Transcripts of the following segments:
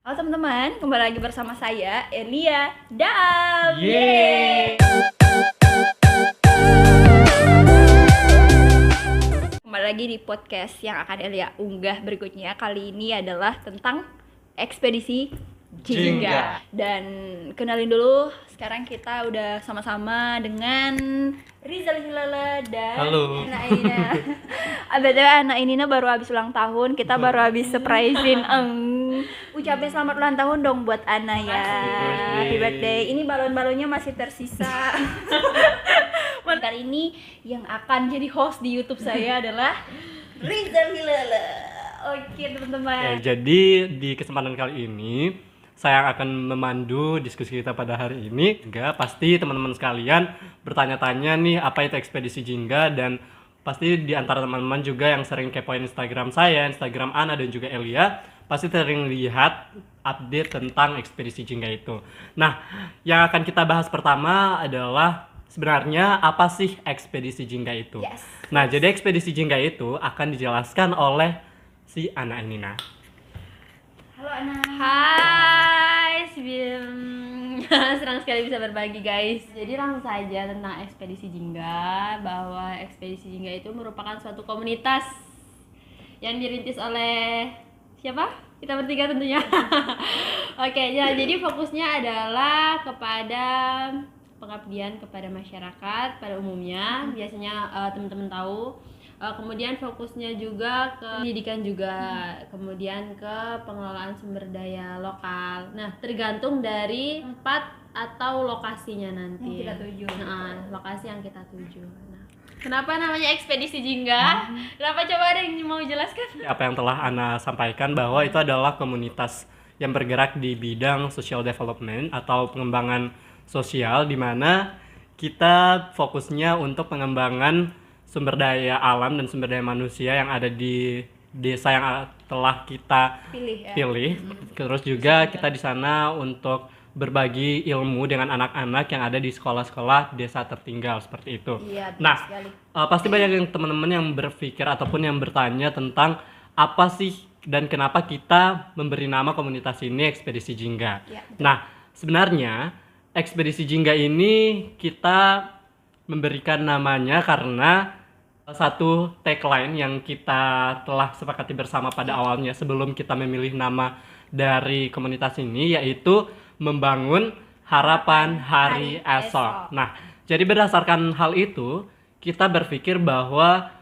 Halo teman-teman, kembali lagi bersama saya Elia Daam. Yeay. Kembali lagi di podcast yang akan Elia unggah berikutnya. Kali ini adalah tentang ekspedisi Jingga. Dan kenalin dulu, sekarang kita udah sama-sama dengan Rizal Hilala dan Halo. Ana Ainina. BTW Ana Ainina baru habis ulang tahun, kita baru habis surprisein. Ucapin selamat ulang tahun dong buat Ana ya. Happy birthday. Ini balon-balonnya masih tersisa. Kali ini yang akan jadi host di YouTube saya adalah Rizal Hilala. Oke teman-teman. Jadi di kesempatan kali ini saya akan memandu diskusi kita pada hari ini. Juga pasti teman-teman sekalian bertanya-tanya nih apa itu ekspedisi Jingga, dan pasti di antara teman-teman juga yang sering kepoin Instagram saya, Instagram Ana dan juga Elia, pasti sering lihat update tentang ekspedisi Jingga itu. Nah, yang akan kita bahas pertama adalah sebenarnya apa sih ekspedisi Jingga itu? Yes. Nah, jadi ekspedisi Jingga itu akan dijelaskan oleh si Ana Ainina. Halo Ana. Hai, senang sekali bisa berbagi guys. Jadi langsung saja tentang ekspedisi Jingga, bahwa ekspedisi Jingga itu merupakan suatu komunitas yang dirintis oleh siapa? Kita bertiga tentunya. Oke, ya, jadi fokusnya adalah kepada pengabdian kepada masyarakat pada umumnya. Biasanya teman-teman tahu. Kemudian fokusnya juga ke pendidikan juga, kemudian ke pengelolaan sumber daya lokal. Nah, tergantung dari tempat atau lokasinya nanti. Yang kita tuju. Nah, lokasi yang kita tuju. Nah, kenapa namanya ekspedisi Jingga? Kenapa, coba ada yang mau jelaskan? Apa yang telah Ana sampaikan bahwa itu adalah komunitas yang bergerak di bidang social development atau pengembangan sosial, di mana kita fokusnya untuk pengembangan sumber daya alam dan sumber daya manusia yang ada di desa yang telah kita pilih. Terus juga kita di sana untuk berbagi ilmu dengan anak-anak yang ada di sekolah-sekolah desa tertinggal seperti itu. Iya, Nah, sekali. pasti banyak yang teman-teman yang berpikir ataupun yang bertanya tentang apa sih dan kenapa kita memberi nama komunitas ini ekspedisi Jingga. Ya, Nah, sebenarnya ekspedisi Jingga ini kita memberikan namanya karena satu tagline yang kita telah sepakati bersama pada awalnya sebelum kita memilih nama dari komunitas ini, yaitu membangun harapan hari esok. Nah, jadi berdasarkan hal itu, kita berpikir bahwa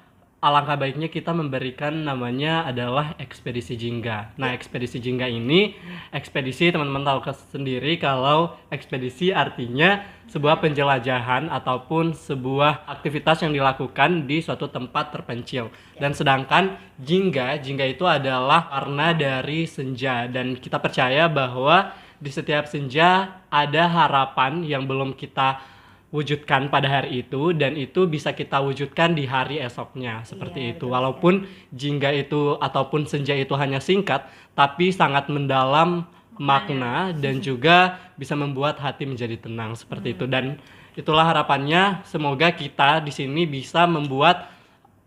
alangkah baiknya kita memberikan namanya adalah ekspedisi Jingga. Nah, ekspedisi Jingga ini, ekspedisi teman-teman tahu sendiri kalau ekspedisi artinya sebuah penjelajahan ataupun sebuah aktivitas yang dilakukan di suatu tempat terpencil. Dan sedangkan Jingga itu adalah warna dari senja, dan kita percaya bahwa di setiap senja ada harapan yang belum kita wujudkan pada hari itu, dan itu bisa kita wujudkan di hari esoknya seperti itu. Walaupun Jingga itu ataupun senja itu hanya singkat, tapi sangat mendalam makna dan juga bisa membuat hati menjadi tenang seperti itu. Dan itulah harapannya, semoga kita di sini bisa membuat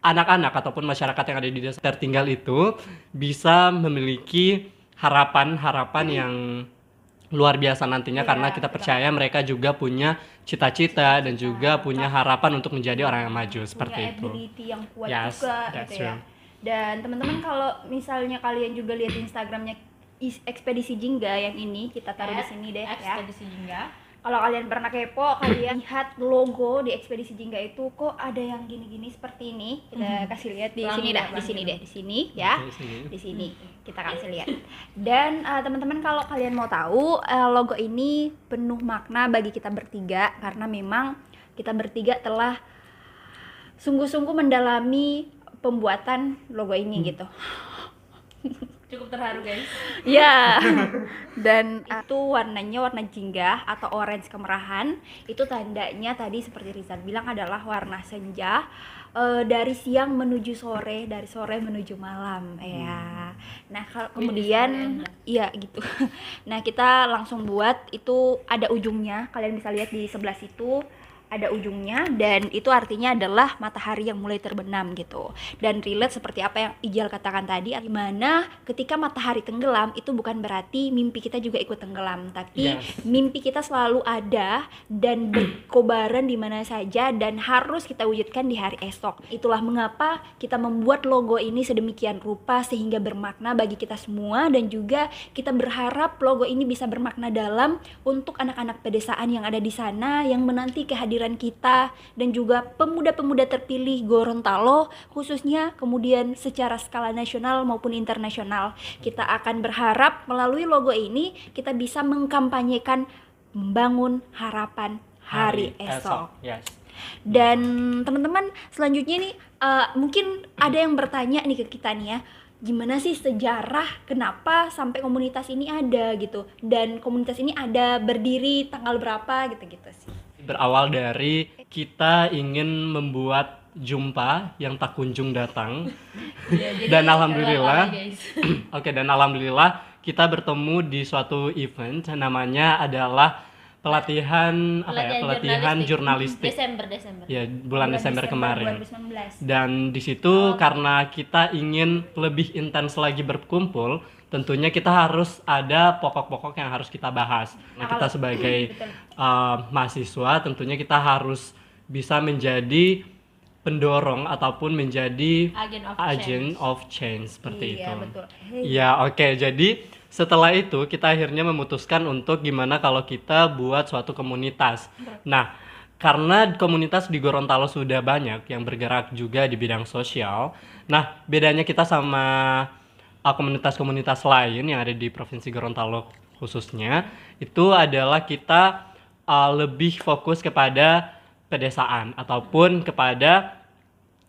anak-anak ataupun masyarakat yang ada di desa tertinggal itu bisa memiliki harapan-harapan yang luar biasa nantinya, karena kita percaya mereka juga punya cita-cita dan juga punya harapan untuk menjadi orang yang maju seperti itu. Punya ability yang kuat Yes, juga that's gitu ya. true. Dan teman-teman kalau misalnya kalian juga lihat di Instagramnya ekspedisi Jingga yang ini, kita taruh di sini deh ya. Ekspedisi Jingga. Kalau kalian pernah kepo, kalian lihat logo di ekspedisi Jingga itu kok ada yang gini-gini seperti ini. Kita kasih lihat di sini dah, di sini deh, di sini ya. Di sini. Di sini kita kasih lihat. Dan teman-teman kalau kalian mau tahu, logo ini penuh makna bagi kita bertiga, karena memang kita bertiga telah sungguh-sungguh mendalami pembuatan logo ini gitu. Cukup terharu, guys. Ya, dan itu warnanya warna jingga atau orange kemerahan. Itu tandanya tadi seperti Rizal bilang adalah warna senja, dari siang menuju sore, dari sore menuju malam ya. Nah, kemudian iya gitu. Nah, kita langsung buat itu, ada ujungnya. Kalian bisa lihat di sebelah situ ada ujungnya, dan itu artinya adalah matahari yang mulai terbenam gitu. Dan relate seperti apa yang Ijal katakan tadi, gimana ketika matahari tenggelam itu bukan berarti mimpi kita juga ikut tenggelam, tapi mimpi kita selalu ada dan berkobaran di mana saja dan harus kita wujudkan di hari esok. Itulah mengapa kita membuat logo ini sedemikian rupa sehingga bermakna bagi kita semua, dan juga kita berharap logo ini bisa bermakna dalam untuk anak-anak pedesaan yang ada di sana yang menanti kehadiran kita, dan juga pemuda-pemuda terpilih Gorontalo khususnya, kemudian secara skala nasional maupun internasional. Kita akan berharap melalui logo ini kita bisa mengkampanyekan membangun harapan hari esok. Yes. Dan teman-teman selanjutnya nih mungkin ada yang bertanya nih ke kita nih ya, gimana sih sejarah kenapa sampai komunitas ini ada gitu, dan komunitas ini ada berdiri tanggal berapa gitu-gitu sih. Berawal dari kita ingin membuat jumpa yang tak kunjung datang. Dan alhamdulillah dan alhamdulillah kita bertemu di suatu event, namanya adalah pelatihan jurnalistik. Desember. Ya, bulan Desember kemarin. 2019. Dan di situ karena kita ingin lebih intens lagi berkumpul, tentunya kita harus ada pokok-pokok yang harus kita bahas. Nah, kita sebagai mahasiswa tentunya kita harus bisa menjadi pendorong ataupun menjadi agent of change seperti itu. Iya, betul. Ya, oke. Jadi setelah itu kita akhirnya memutuskan untuk gimana kalau kita buat suatu komunitas. Nah, karena komunitas di Gorontalo sudah banyak yang bergerak juga di bidang sosial. Nah, bedanya kita sama komunitas-komunitas lain yang ada di Provinsi Gorontalo khususnya, itu adalah kita lebih fokus kepada pedesaan ataupun kepada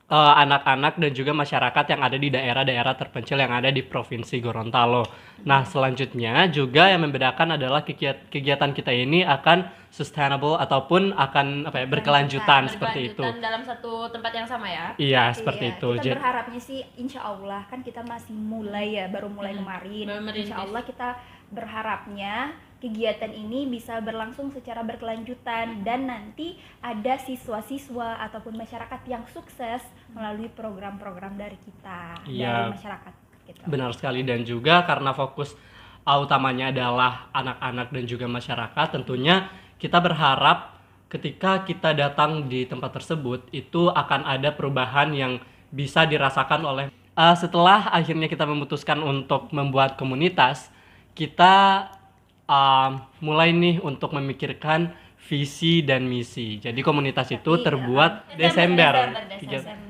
anak-anak dan juga masyarakat yang ada di daerah-daerah terpencil yang ada di Provinsi Gorontalo. Nah, selanjutnya juga yang membedakan adalah kegiatan kita ini akan sustainable ataupun akan berkelanjutan seperti itu. Dalam satu tempat yang sama ya. Iya, seperti itu. Kita berharapnya sih insya Allah, kan kita masih mulai ya, baru mulai kemarin. Insya Allah kita berharapnya kegiatan ini bisa berlangsung secara berkelanjutan dan nanti ada siswa-siswa ataupun masyarakat yang sukses melalui program-program dari kita, dari masyarakat gitu. Benar sekali, dan juga karena fokus utamanya adalah anak-anak dan juga masyarakat, tentunya kita berharap ketika kita datang di tempat tersebut itu akan ada perubahan yang bisa dirasakan oleh setelah akhirnya kita memutuskan untuk membuat komunitas, kita mulai nih untuk memikirkan visi dan misi. Jadi komunitas itu terbuat Desember.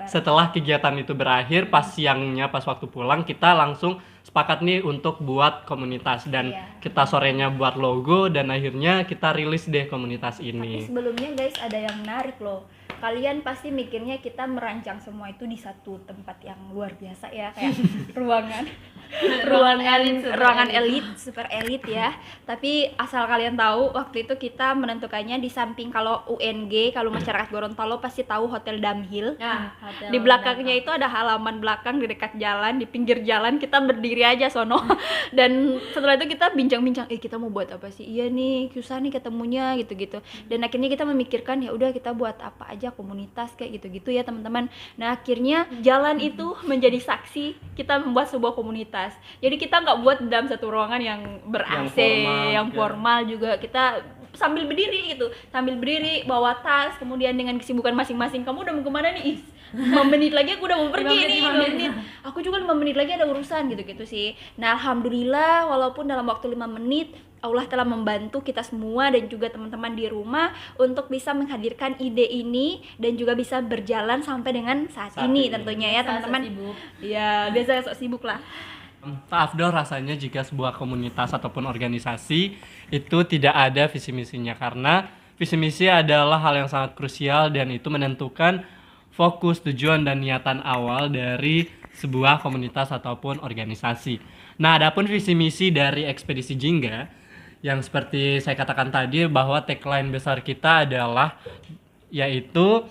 Setelah kegiatan itu berakhir, pas siangnya, pas waktu pulang, kita langsung sepakat nih untuk buat komunitas, dan kita sorenya buat logo, dan akhirnya kita rilis deh komunitas ini. Tapi sebelumnya guys, ada yang menarik loh. Kalian pasti mikirnya kita merancang semua itu di satu tempat yang luar biasa ya, kayak ruangan elit, super elit ya. Tapi asal kalian tahu, waktu itu kita menentukannya di samping, kalau UNG, kalau masyarakat Gorontalo pasti tahu Hotel Damhil. Di belakangnya itu ada halaman belakang di dekat jalan, di pinggir jalan kita berdiri aja sono. Dan setelah itu kita bincang-bincang, kita mau buat apa sih? Iya nih, susah nih ketemunya gitu-gitu. Dan akhirnya kita memikirkan, ya udah kita buat apa aja, komunitas kayak gitu-gitu ya teman-teman. Nah, akhirnya jalan itu menjadi saksi kita membuat sebuah komunitas. Jadi kita nggak buat dalam satu ruangan yang ber-AC, yang formal juga. Kita sambil berdiri bawa tas, kemudian dengan kesibukan masing-masing. Kamu udah mau kemana nih? 5 menit lagi aku udah mau pergi nih. 5 menit. Aku juga 5 menit lagi ada urusan gitu-gitu sih. Nah, alhamdulillah walaupun dalam waktu 5 menit Allah telah membantu kita semua dan juga teman-teman di rumah untuk bisa menghadirkan ide ini dan juga bisa berjalan sampai dengan saat ini tentunya ya teman-teman. Ya, biasa sok sibuk lah. Pak Afdol, rasanya jika sebuah komunitas ataupun organisasi itu tidak ada visi misinya, karena visi misi adalah hal yang sangat krusial dan itu menentukan fokus, tujuan, dan niatan awal dari sebuah komunitas ataupun organisasi. Nah, adapun visi misi dari Ekspedisi Jingga yang seperti saya katakan tadi, bahwa tagline besar kita adalah yaitu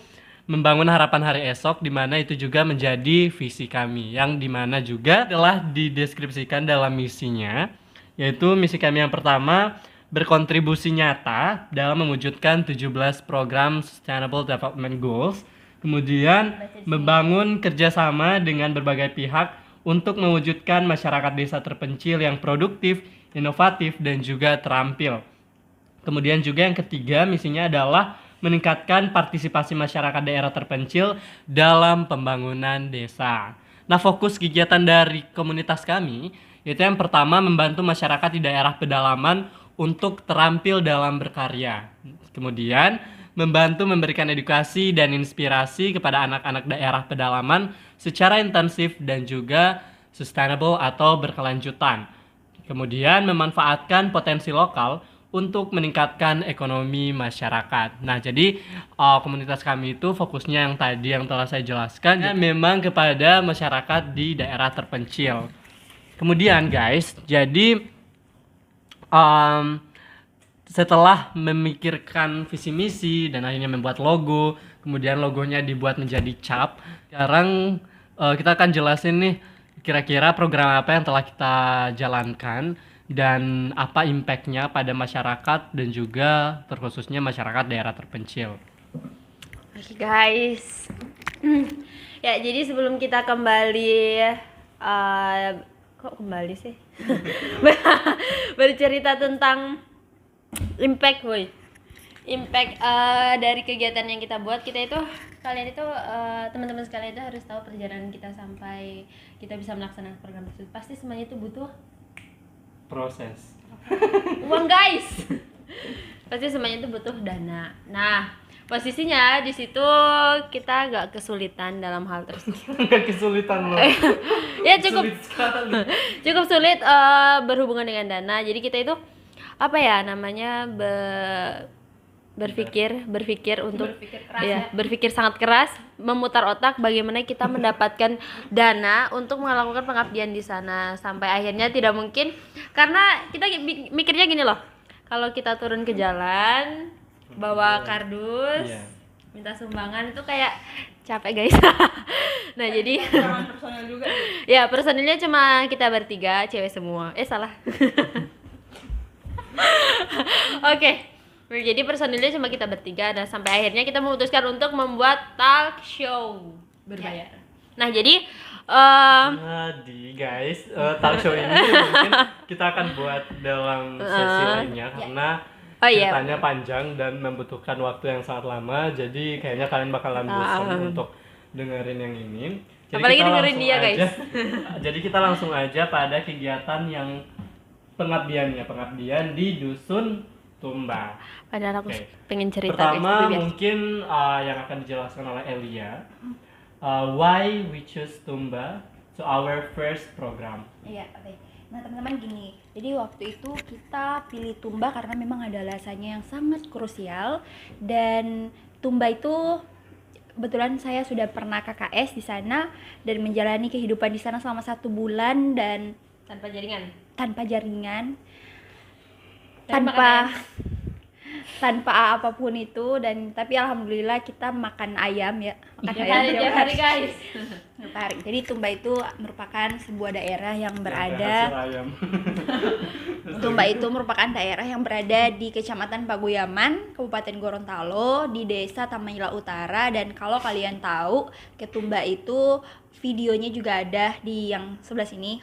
membangun harapan hari esok, di mana itu juga menjadi visi kami, yang dimana juga telah dideskripsikan dalam misinya, yaitu misi kami yang pertama, berkontribusi nyata dalam mewujudkan 17 program Sustainable Development Goals, kemudian membangun kerjasama dengan berbagai pihak untuk mewujudkan masyarakat desa terpencil yang produktif, inovatif, dan juga terampil. Kemudian juga yang ketiga, misinya adalah meningkatkan partisipasi masyarakat daerah terpencil dalam pembangunan desa. Nah, fokus kegiatan dari komunitas kami yaitu yang pertama membantu masyarakat di daerah pedalaman untuk terampil dalam berkarya. Kemudian membantu memberikan edukasi dan inspirasi kepada anak-anak daerah pedalaman secara intensif dan juga sustainable atau berkelanjutan. Kemudian memanfaatkan potensi lokal untuk meningkatkan ekonomi masyarakat. Nah, jadi komunitas kami itu fokusnya yang tadi yang telah saya jelaskan, memang kepada masyarakat di daerah terpencil. Kemudian guys, jadi setelah memikirkan visi misi dan akhirnya membuat logo, kemudian logonya dibuat menjadi cap. Sekarang kita akan jelasin nih kira-kira program apa yang telah kita jalankan dan apa impact-nya pada masyarakat dan juga terkhususnya masyarakat daerah terpencil. Oke guys, ya jadi sebelum kita kembali kok kembali sih bercerita tentang impact dari kegiatan yang kita buat, kita itu kalian itu teman-teman sekalian itu harus tahu perjalanan kita sampai kita bisa melaksanakan program tersebut. Pasti semuanya itu butuh Proses uang guys. Pasti semuanya itu butuh dana. Nah, posisinya di situ kita agak kesulitan dalam hal tersebut. kesulitan loh. Ya cukup Sulit sekali. cukup sulit berhubungan dengan dana. Jadi kita itu apa ya namanya berpikir untuk berpikir sangat keras, memutar otak bagaimana kita mendapatkan dana untuk melakukan pengabdian di sana, sampai akhirnya tidak mungkin karena kita mikirnya gini loh, kalau kita turun ke jalan bawa kardus minta sumbangan itu kayak capek guys. Nah jadi personel juga. ya personilnya cuma kita bertiga, cewek semua. Salah. Oke. Jadi personilnya cuma kita bertiga. Nah sampai akhirnya kita memutuskan untuk membuat talk show berbayar. Nah jadi guys, talk show ini mungkin kita akan buat dalam sesi lainnya karena ceritanya panjang dan membutuhkan waktu yang sangat lama. Jadi kayaknya kalian bakalan bosan untuk dengerin yang ini. Jadi apalagi dengerin dia guys. Jadi kita langsung aja pada kegiatan yang pengabdian di Dusun Tumba. Padahal aku pengen cerita. Pertama mungkin yang akan dijelaskan oleh Elia. Why we choose Tumba to our first program. Iya, oke. Nah teman-teman gini, jadi waktu itu kita pilih Tumba karena memang ada alasannya yang sangat krusial. Dan Tumba itu kebetulan saya sudah pernah KKS di sana dan menjalani kehidupan di sana selama 1 bulan dan Tanpa jaringan, tanpa apapun itu. Dan tapi alhamdulillah kita makan ayam ya, tiap hari guys. Jadi Tumba itu merupakan sebuah daerah yang berada Tumba itu merupakan daerah yang berada di Kecamatan Pagoyaman, Kabupaten Gorontalo, di Desa Tamayila Utara. Dan kalau kalian tahu ke Tumba itu videonya juga ada di yang sebelah sini,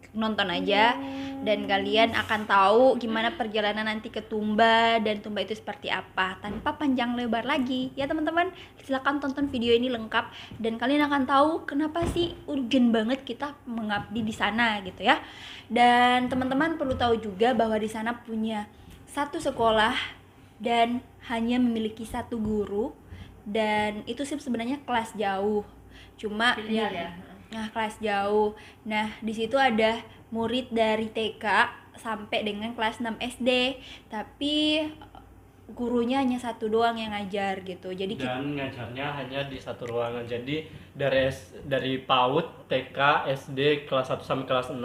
nonton aja dan kalian akan tahu gimana perjalanan nanti ke Tumba dan Tumba itu seperti apa. Tanpa panjang lebar lagi ya teman-teman, silakan tonton video ini lengkap dan kalian akan tahu kenapa sih urgent banget kita mengabdi di sana gitu ya. Dan teman-teman perlu tahu juga bahwa di sana punya 1 sekolah dan hanya memiliki 1 guru, dan itu sih sebenarnya kelas jauh. Cuma Filial ya. Nah, kelas jauh. Nah, di situ ada murid dari TK sampai dengan kelas 6 SD. Tapi gurunya hanya 1 doang yang ngajar gitu. Jadi ngajarnya hanya di 1 ruangan. Jadi dari PAUD, TK, SD kelas 1 sampai kelas 6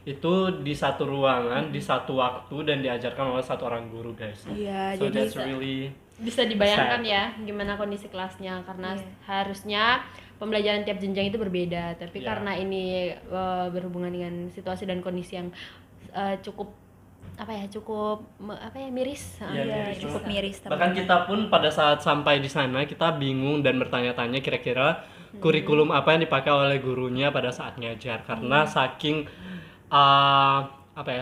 itu di 1 ruangan, di 1 waktu dan diajarkan oleh 1 orang guru, guys. Iya, So jadi that's really bisa dibayangkan ya gimana kondisi kelasnya, karena harusnya pembelajaran tiap jenjang itu berbeda, tapi karena ini berhubungan dengan situasi dan kondisi yang cukup miris. Iya, miris. cukup miris Bahkan teman-teman. kita pun pada saat sampai di sana kita bingung dan bertanya-tanya kira-kira kurikulum apa yang dipakai oleh gurunya pada saat ngajar karena saking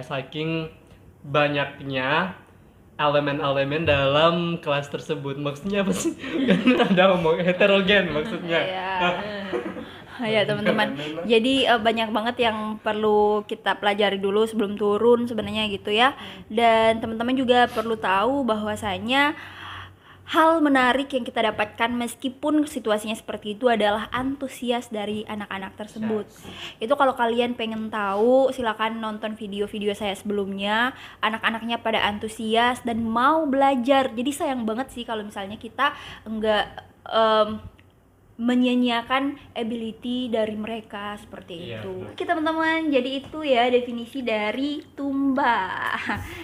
saking banyaknya elemen-elemen dalam kelas tersebut. Maksudnya apa sih? Kan ada ngomong heterogen maksudnya. Ya teman-teman, jadi banyak banget yang perlu kita pelajari dulu sebelum turun sebenarnya gitu ya. Dan teman-teman juga perlu tahu bahwasanya hal menarik yang kita dapatkan meskipun situasinya seperti itu adalah antusias dari anak-anak tersebut. Itu kalau kalian pengen tahu silakan nonton video-video saya sebelumnya. Anak-anaknya pada antusias dan mau belajar. Jadi sayang banget sih kalau misalnya kita enggak menyanyiakan ability dari mereka seperti Iya, itu. betul. Oke teman-teman, jadi itu ya definisi dari tumba.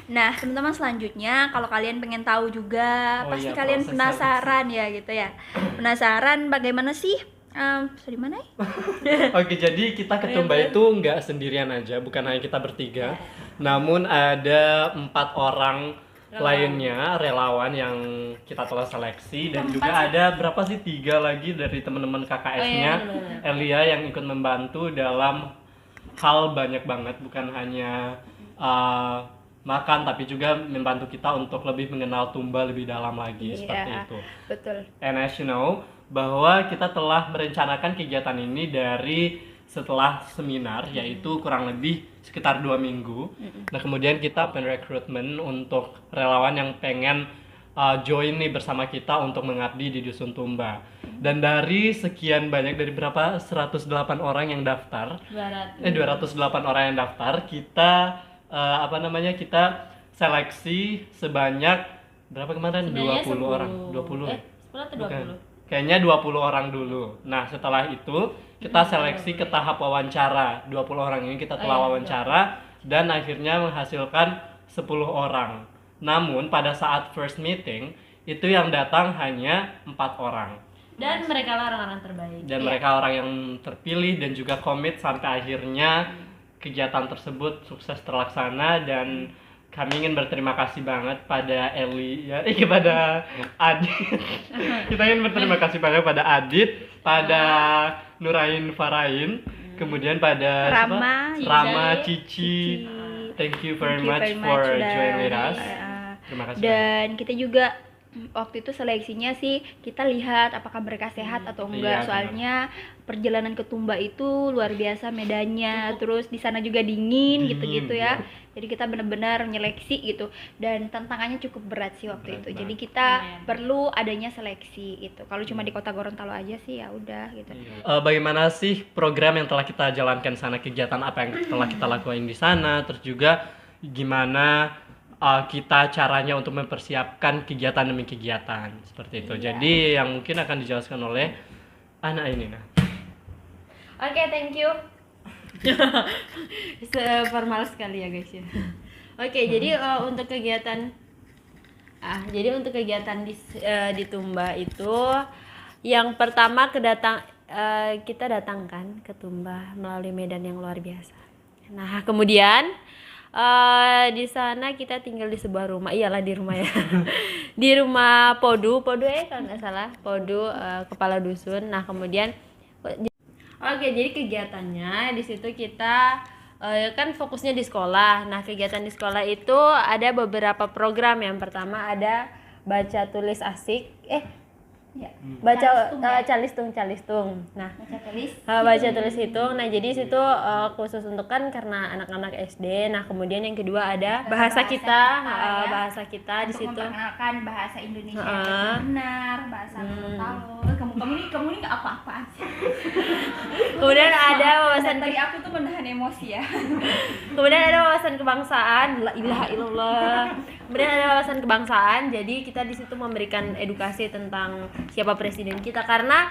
Nah teman-teman selanjutnya kalau kalian pengen tahu juga pasti kalian proses penasaran ya gitu ya. Penasaran bagaimana sih? Di mana ya? Oke, jadi kita ke tumba itu nggak sendirian aja, bukan hanya kita bertiga, namun ada 4 orang lainnya relawan yang kita telah seleksi dan juga ada berapa sih 3 lagi dari teman-teman KKS-nya Elia yang ikut membantu dalam hal banyak banget, bukan hanya makan tapi juga membantu kita untuk lebih mengenal tumba lebih dalam lagi seperti itu. Betul. And as you know, bahwa kita telah merencanakan kegiatan ini dari setelah seminar, yaitu kurang lebih sekitar 2 minggu. Nah kemudian kita open recruitment untuk relawan yang pengen join nih bersama kita untuk mengabdi di Dusun Tumba. Dan dari sekian banyak, dari berapa? 108 orang yang daftar 208 orang yang daftar, kita kita seleksi sebanyak berapa kemarin? 20 orang 20 10 atau 20? Kayaknya 20 orang dulu. Nah, setelah itu kita seleksi ke tahap wawancara. 20 orang ini kita telah wawancara dan akhirnya menghasilkan 10 orang. Namun pada saat first meeting itu yang datang hanya 4 orang. Dan mereka lah orang-orang terbaik. Dan mereka orang yang terpilih dan juga komit sampai akhirnya kegiatan tersebut sukses terlaksana. Dan kami ingin berterima kasih banget pada kepada Adit. Kita ingin berterima kasih banyak pada Adit, pada Nurain Farain, kemudian pada Rama, Cici. Thank you very much for join with us. Terima kasih. Dan kita juga waktu itu seleksinya sih kita lihat apakah mereka sehat atau enggak. Iya, soalnya perjalanan ke Tumba itu luar biasa medannya, terus di sana juga dingin gitu-gitu ya. Jadi kita benar-benar menyeleksi gitu dan tantangannya cukup berat sih waktu itu. Jadi kita perlu adanya seleksi itu. Kalau cuma di Kota Gorontalo aja sih ya udah gitu. Bagaimana sih program yang telah kita jalankan di sana, kegiatan apa yang telah kita lakukan di sana, terus juga gimana kita caranya untuk mempersiapkan kegiatan demi kegiatan seperti itu. Jadi yang mungkin akan dijelaskan oleh anak ini. Oke, thank you. Formal sekali ya guys ya. Oke, jadi untuk kegiatan di Tumba itu yang pertama kita datangkan ke Tumba melalui medan yang luar biasa. Nah, kemudian di sana kita tinggal di sebuah rumah, iyalah di rumah ya. Di rumah Podu kalau nggak salah, Podu kepala dusun. Nah, kemudian jadi kegiatannya di situ kita kan fokusnya di sekolah. Nah, kegiatan di sekolah itu ada beberapa program. Yang pertama ada baca tulis asik. Calistung. Nah, baca tulis hitung. Nah, jadi situ khusus untuk kan karena anak-anak SD. Nah, kemudian yang kedua ada bahasa kita di situ. Memperkenalkan bahasa Indonesia yang benar, bahasa Gorontalo. Kamu ini nggak apa-apaan sih. Kemudian ada wawasan tadi aku tuh menahan emosi ya. Kemudian ada wawasan kebangsaan. La ilaha illallah. Kemudian ada wawasan kebangsaan. Jadi kita di situ memberikan edukasi tentang siapa presiden kita karena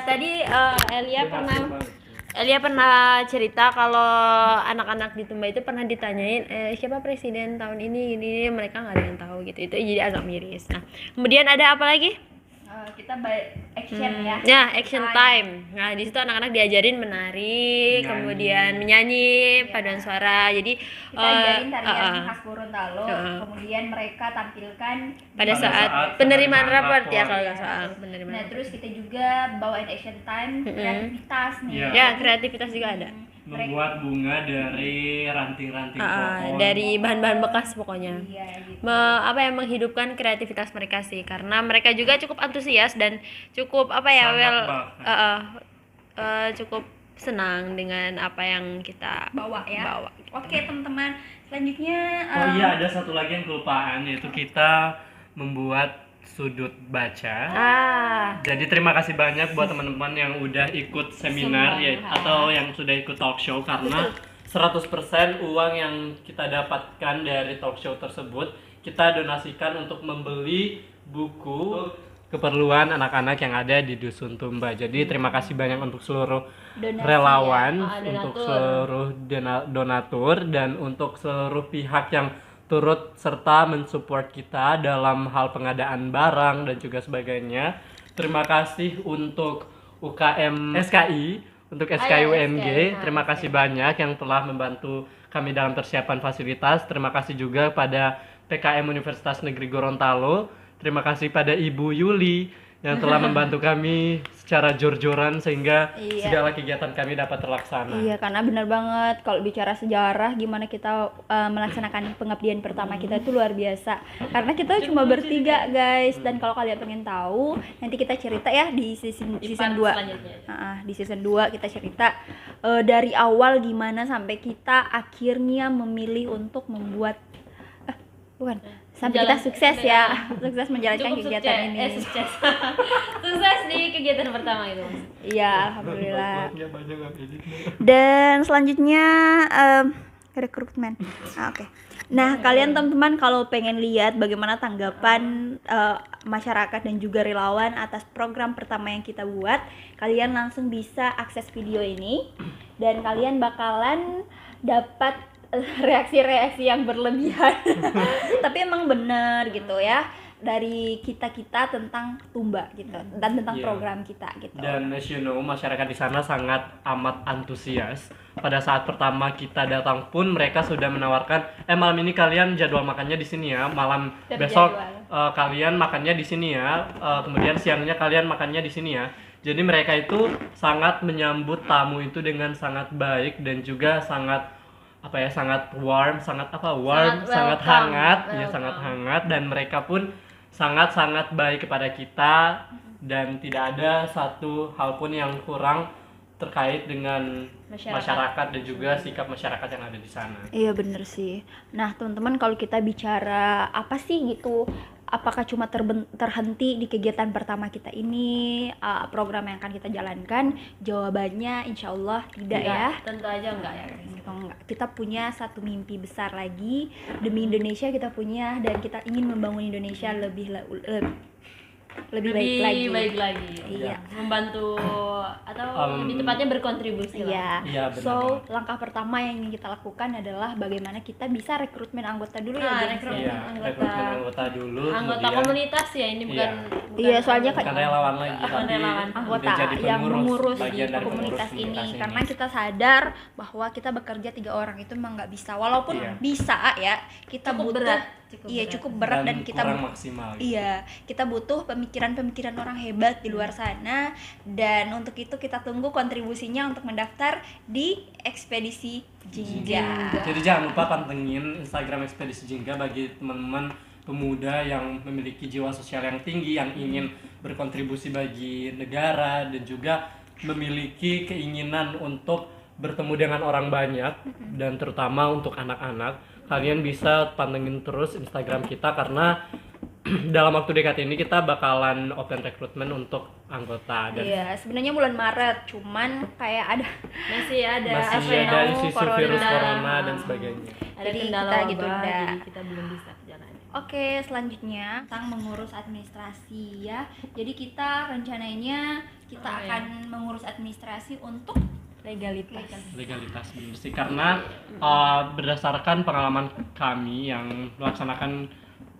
tadi Elia pernah cerita kalau anak-anak di Tumba itu pernah ditanyain siapa presiden tahun ini mereka nggak ada yang tahu gitu. Itu jadi agak miris. Nah, kemudian ada apa lagi? kita action ya. Ya, action time. Nah, di situ anak-anak diajarin menari, kemudian menyanyi, paduan suara. Jadi Kita ajarin tarian khas Gorontalo, kemudian mereka tampilkan pada saat saat penerimaan penerimaan raport ya rapor. kalau nggak soal penerimaan. Nah, terus kita juga bawain action time kreativitas nih. Iya. Ya, kreativitas juga ada. Membuat bunga dari ranting-ranting pohon. Dari bahan-bahan bekas pokoknya. Iya, gitu. Apa yang menghidupkan kreativitas mereka sih, karena mereka juga cukup antusias dan cukup Sangat cukup senang dengan apa yang kita bawa ya. bawa. Oke, teman-teman. Selanjutnya Oh iya, ada satu lagi yang kelupaan, yaitu kita membuat sudut baca. Jadi terima kasih banyak buat teman-teman yang udah ikut seminar ya, atau yang sudah ikut talk show, karena 100% uang yang kita dapatkan dari talk show tersebut kita donasikan untuk membeli buku keperluan anak-anak yang ada di Dusun Tumba. Jadi terima kasih banyak untuk seluruh Donasi relawan, donatur. untuk seluruh donatur, dan untuk seluruh pihak yang turut serta mensupport kita dalam hal pengadaan barang dan juga sebagainya. Terima kasih untuk UKM SKI, untuk SKI UNG. Terima kasih banyak yang telah membantu kami dalam persiapan fasilitas. Terima kasih juga pada PKM Universitas Negeri Gorontalo. Terima kasih pada Ibu Yuli yang telah membantu kami secara jor-joran sehingga segala kegiatan kami dapat terlaksana. Iya, karena benar banget kalau bicara sejarah gimana kita melaksanakan pengabdian pertama kita itu luar biasa. Karena kita cuma bertiga, guys. Dan kalau kalian pengen tahu, nanti kita cerita ya di season 2. Di season 2 kita cerita dari awal gimana sampai kita akhirnya memilih untuk membuat sampai kita sukses ya. Sukses menjalankan kegiatan ini. Sukses. Sukses di kegiatan pertama itu. Iya, alhamdulillah. Buatnya banyak nggak editnya. Dan selanjutnya rekrutmen. Oke. Nah, kalian teman-teman kalau pengen lihat bagaimana tanggapan masyarakat dan juga relawan atas program pertama yang kita buat, kalian langsung bisa akses video ini dan kalian bakalan dapat reaksi-reaksi yang berlebihan. Tapi emang bener gitu ya, dari kita tentang Tumba gitu dan tentang program kita gitu. Dan as you know, masyarakat di sana sangat amat antusias. Pada saat pertama kita datang pun mereka sudah menawarkan, malam ini kalian jadwal makannya di sini ya, malam besok kalian makannya di sini ya, kemudian siangnya kalian makannya di sini ya. Jadi mereka itu sangat menyambut tamu itu dengan sangat baik dan juga sangat sangat warm, sangat hangat, ya sangat hangat, dan mereka pun sangat baik kepada kita dan tidak ada satu hal pun yang kurang terkait dengan masyarakat dan juga sikap masyarakat yang ada di sana. Iya bener sih. Nah teman-teman, kalau kita bicara apa sih gitu, apakah cuma terhenti di kegiatan pertama kita ini, program yang akan kita jalankan? Jawabannya insya Allah tidak ya. Tentu aja enggak ya. Enggak. Kita punya satu mimpi besar lagi demi Indonesia kita punya, dan kita ingin membangun Indonesia lebih baik lagi. Iya. Membantu atau lebih tepatnya berkontribusi lah. Iya. So langkah pertama yang ingin kita lakukan adalah bagaimana kita bisa rekrutmen anggota dulu ya. Rekrutmen anggota dulu. Anggota komunitas ya, ini bukan. Iya, soalnya kan bukan relawan lagi, tapi anggota udah jadi yang mengurus di bagian dari komunitas pengurus ini. Karena kita sadar bahwa kita bekerja 3 orang itu memang nggak bisa, walaupun bisa ya, kita Cukup butuh berat. cukup berat dan kita kurang maksimal. Iya, kita butuh pemikiran orang hebat di luar sana, dan untuk itu kita tunggu kontribusinya untuk mendaftar di Ekspedisi Jingga. Jadi jangan lupa pantengin Instagram Ekspedisi Jingga bagi teman-teman pemuda yang memiliki jiwa sosial yang tinggi, yang ingin berkontribusi bagi negara dan juga memiliki keinginan untuk bertemu dengan orang banyak dan terutama untuk anak-anak. Kalian bisa pantengin terus Instagram kita karena dalam waktu dekat ini kita bakalan open rekrutmen untuk anggota. Dan Iya, sebenarnya bulan Maret, cuman kayak Masih ada isu virus corona dan sebagainya. Ada Jadi kendala kita wabah, gitu udah. jadi kita belum bisa jalan. Oke, selanjutnya tentang mengurus administrasi ya. Jadi kita rencananya kita akan mengurus administrasi untuk legalitas. Bener sih, karena berdasarkan pengalaman kami yang melaksanakan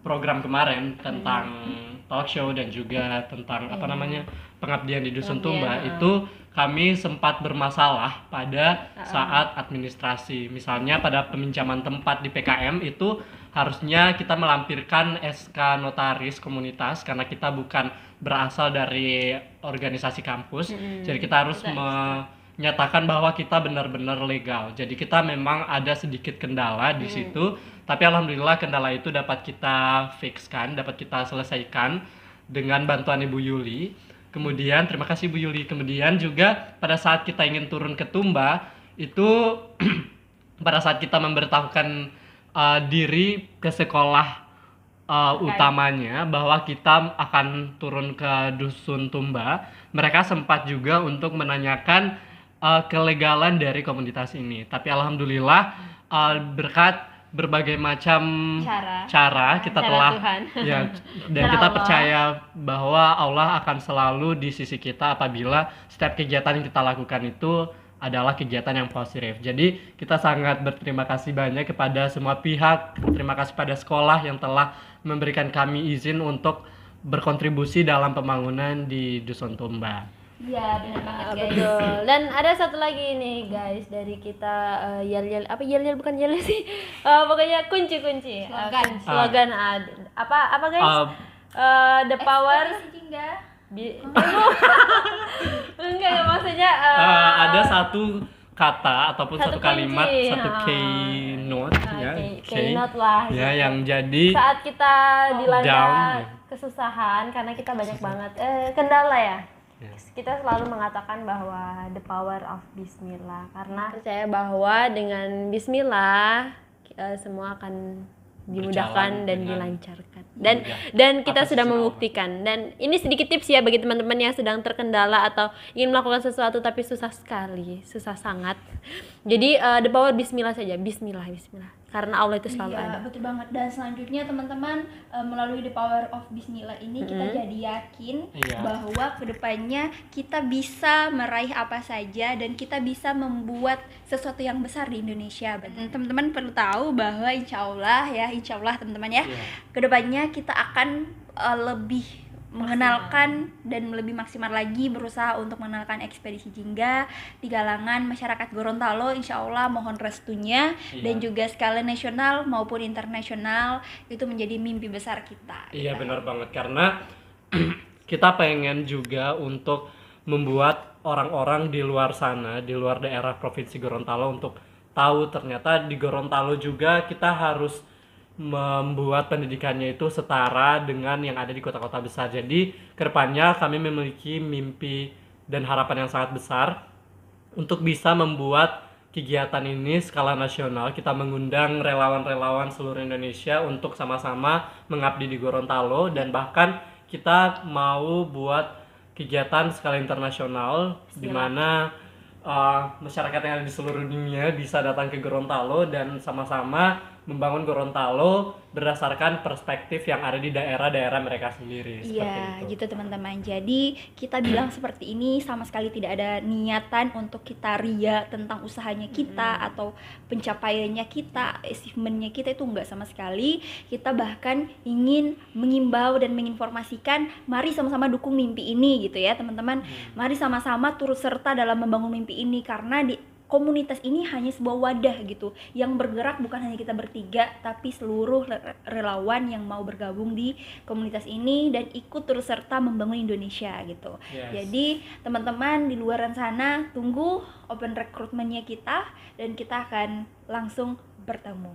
program kemarin tentang talk show dan juga tentang pengabdian di Dusun Tumba itu kami sempat bermasalah pada saat administrasi. Misalnya pada peminjaman tempat di PKM itu harusnya kita melampirkan SK notaris komunitas karena kita bukan berasal dari organisasi kampus. Jadi kita harus menyatakan bahwa kita benar-benar legal. Jadi kita memang ada sedikit kendala di situ, tapi alhamdulillah kendala itu dapat kita fixkan, dapat kita selesaikan dengan bantuan Ibu Yuli. Kemudian terima kasih Bu Yuli. Kemudian juga pada saat kita ingin turun ke Tumba itu pada saat kita memberitahukan diri ke sekolah utamanya bahwa kita akan turun ke Dusun Tumba, mereka sempat juga untuk menanyakan kelegalan dari komunitas ini. Tapi alhamdulillah berkat berbagai macam cara kita telah Tuhan. ya dan kita percaya bahwa Allah akan selalu di sisi kita apabila setiap kegiatan yang kita lakukan itu adalah kegiatan yang positif. Jadi kita sangat berterima kasih banyak kepada semua pihak, terima kasih pada sekolah yang telah memberikan kami izin untuk berkontribusi dalam pembangunan di Dusun Tumba. Iya, benar banget guys. Betul. Dan ada satu lagi nih guys dari kita yel bukan yel sih. Pokoknya kunci. Slogan apa guys? The power Jingga. Enggak maksudnya ada satu kata ataupun satu kalimat, kunci. satu keynote ya, keynote lah. ya gitu. yang jadi Saat kita dilanda down. kesusahan karena kita banyak banget kendala ya. Kita selalu mengatakan bahwa the power of Bismillah karena percaya bahwa dengan Bismillah semua akan dimudahkan dan dilancarkan dan kita sudah membuktikan. Dan ini sedikit tips ya bagi teman-teman yang sedang terkendala atau ingin melakukan sesuatu tapi susah sangat. Jadi the power Bismillah saja, Bismillah karena Allah itu selalu ada. Betul banget. Dan selanjutnya teman-teman melalui the power of Bismillah ini kita jadi yakin bahwa kedepannya kita bisa meraih apa saja dan kita bisa membuat sesuatu yang besar di Indonesia. Teman-teman perlu tahu bahwa insya Allah teman-teman ya, kedepannya kita akan lebih mengenalkan dan lebih maksimal lagi berusaha untuk mengenalkan ekspedisi Jingga di kalangan masyarakat Gorontalo. Insya Allah mohon restunya dan juga skala nasional maupun internasional itu menjadi mimpi besar kita. Iya benar banget karena kita pengen juga untuk membuat orang-orang di luar sana, di luar daerah Provinsi Gorontalo untuk tahu ternyata di Gorontalo juga kita harus membuat pendidikannya itu setara dengan yang ada di kota-kota besar. Jadi kedepannya kami memiliki mimpi dan harapan yang sangat besar untuk bisa membuat kegiatan ini skala nasional. Kita mengundang relawan-relawan seluruh Indonesia untuk sama-sama mengabdi di Gorontalo dan bahkan kita mau buat kegiatan skala internasional di mana masyarakat yang ada di seluruh dunia bisa datang ke Gorontalo dan sama-sama membangun Gorontalo berdasarkan perspektif yang ada di daerah-daerah mereka sendiri. Iya, gitu teman-teman. Jadi kita bilang seperti ini sama sekali tidak ada niatan untuk kita ria tentang usahanya kita atau pencapaiannya kita, achievementnya kita, itu enggak sama sekali. Kita bahkan ingin mengimbau dan menginformasikan, mari sama-sama dukung mimpi ini gitu ya teman-teman. Mari sama-sama turut serta dalam membangun mimpi ini karena di komunitas ini hanya sebuah wadah gitu yang bergerak, bukan hanya kita bertiga tapi seluruh relawan yang mau bergabung di komunitas ini dan ikut turut serta membangun Indonesia gitu. Jadi teman-teman di luar sana tunggu open recruitment-nya kita dan kita akan langsung bertemu.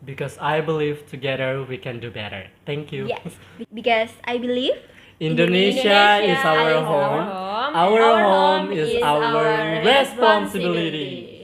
Because I believe together we can do better. Thank you. Yes, because I believe Indonesia is our home. Our home is our responsibility.